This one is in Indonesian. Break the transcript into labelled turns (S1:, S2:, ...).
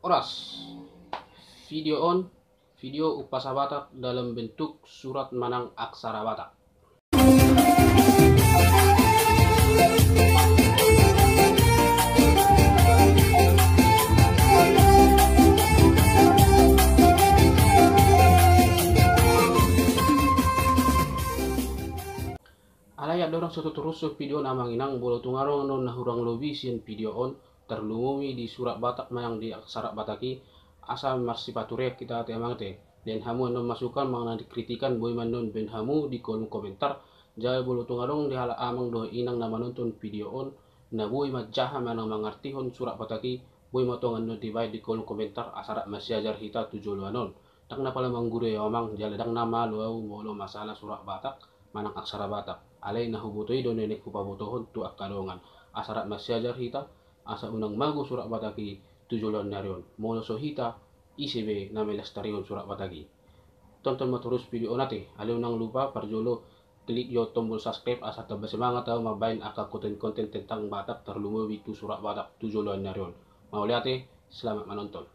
S1: Oras video on video upasa Batak dalam bentuk surat Manang aksara Batak. Alaya dorang satu terus video namang inang bolo tungarong non nahurang lobi sian video on terlumumi di surat Batak Manang di aksara Bataki asa marsipaturek kita temang te dan hamu non masukan mengenai kritikan boy manon ben hamu di kolom komentar jaya bolo tungarong di hala amang doh inang nama nonton video on na boy majaha manang mangartihon surat Bataki boy matongan non divide di kolom komentar asara masyajar hita tujuluanon tak napala mangguru ya omang jaladang nama luau bolo masalah surat Batak Manang aksara Batak alay nahubutoi do nenek kupabotohon tu akadongan asarat masyajar hita asa unang mago surat Bataki tujulan narion mono so hita ICB na melestarion surat Bataki. Tonton mo terus video nate aliw nang lupa parjolo klik yo tombol subscribe asa tabas semangat tahu mabain aka konten-konten tentang Batak terlumuwi tu surat Batak tujulan narion. Mau lihat selamat menonton.